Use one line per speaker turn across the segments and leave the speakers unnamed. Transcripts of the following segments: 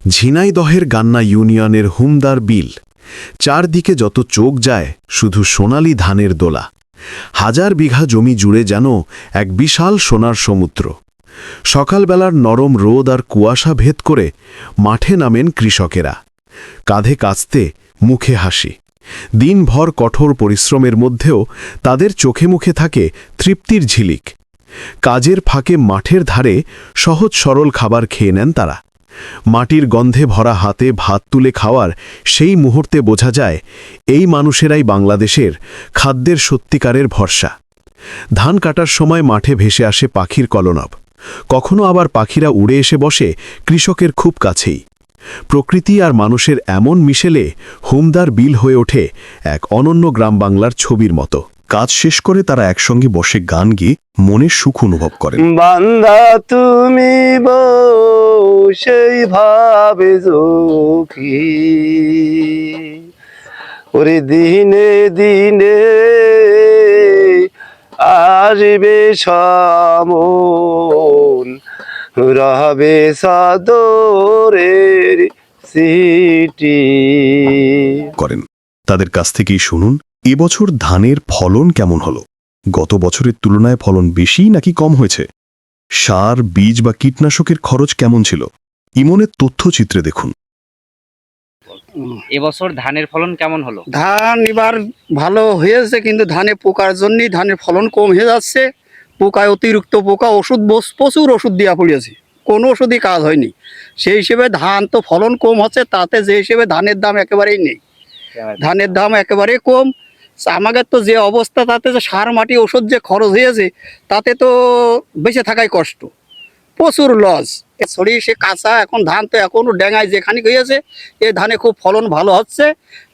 ঝিনাইদহের গান্না ইউনিয়নের হুমদার বিল। চারদিকে যত চোখ যায় শুধু সোনালি ধানের দোলা। হাজার বিঘা জমি জুড়ে যেন এক বিশাল সোনার সমুদ্র। সকালবেলার নরম রোদ আর কুয়াশা ভেদ করে মাঠে নামেন কৃষকেরা। কাঁধে কাঁচতে, মুখে হাসি। দিনভর কঠোর পরিশ্রমের মধ্যেও তাদের চোখে মুখে থাকে তৃপ্তির ঝিলিক। কাজের ফাঁকে মাঠের ধারে সহজ সরল খাবার খেয়ে নেন তারা। মাটির গন্ধে ভরা হাতে ভাত তুলে খাওয়ার সেই মুহূর্তে বোঝা যায় এই মানুষেরাই বাংলাদেশের খাদ্যের সত্যিকারের ভরসা। ধান কাটার সময় মাঠে ভেসে আসে পাখির কলরব। কখনো আবার পাখিরা উড়ে এসে বসে কৃষকের খুব কাছেই। প্রকৃতি আর মানুষের এমন মিশেলে হুমদার বিল হয়ে ওঠে এক অনন্য গ্রাম বাংলার ছবির মতো। কাজ শেষ করে তারা একসঙ্গে বসে গান গেয়ে মনের সুখ অনুভব করেন।
বান্দা তুমি সেই ভাবে যুখি, ওরে দিনে দিনে আসবে সমন, রবে সাদরের সিটি
করেন তাদের কাছ থেকেই শুনুন এবছর ধানের ফলন কেমন হলো। গত বছরের তুলনায় ফলন বেশি নাকি কম হয়েছে? সার, বীজ বা কীটনাশকের খরচ কেমন ছিল? ইমনের তথ্যচিত্রে দেখুন।
এবছর ধানের ফলন কেমন হলো?
ধান এবার ভালো হয়েছে, কিন্তু ধানে পোকার জন্যই ধানের ফলন কম হয়ে যাচ্ছে। পোকায় অতিরিক্ত পোকা, ওষুধ প্রচুর ওষুধ দেওয়া পড়েছে, কোনো ওষুধই কাজ হয়নি। সেই হিসেবে ধান তো ফলন কম হচ্ছে, তাতে যে হিসেবে ধানের দাম একেবারেই নেই। ধানের দাম একেবারে কম। আমাদের তো যে অবস্থা, তাতে যে সার মাটি ওষুধ যে খরচ হয়েছে, তাতে তো বেঁচে থাকাই কষ্ট, প্রচুর লস। ছড়িয়ে সে কাঁচা, এখন ধান তো এখনও ডেঙায় যেখানে হয়েছে, এ ধানে খুব ফলন ভালো হচ্ছে।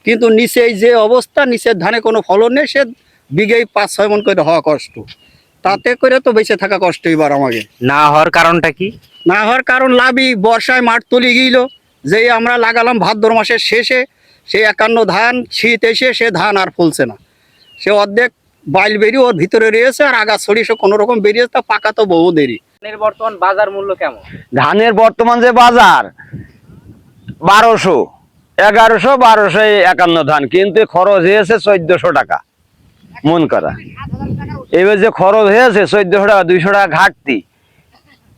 কিন্তু নিচে এই যে অবস্থা, নিচের ধানে কোনো ফলন নেই, সে বিঘেই 5-6 মণ করে হওয়া কষ্ট, তাতে করে তো বেঁচে থাকা কষ্ট এবার আমাকে।
না হওয়ার কারণটা কি?
না হওয়ার কারণ লাভই, বর্ষায় মাঠ তুলে গিয়েছিল, যেই আমরা লাগালাম ভাদ্র মাসের শেষে, সে 51 ধান শীত এসে সে ধান আর ফলছে না। সে অর্ধেক বাইল বেরিয়ে ওর ভিতরে রয়েছে, আর আগা ছড়িয়ে সে কোনো রকম বেরিয়েছে, তা পাকা তো বহু দেরি।
ধানের বর্তমান বাজার মূল্য কেমন?
ধানের বর্তমান যে বাজার 1200, 1100, 1251 ধান, কিন্তু খরচ হয়েছে 1400 টাকা মন করা। এবার যে খরচ হয়েছে 1400 টাকা, 200 টাকা ঘাটতি।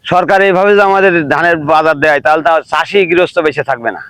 সরকার এইভাবে যে আমাদের ধানের বাজার দেয়, তাহলে তো চাষি গৃহস্থ বেঁচে থাকবে না।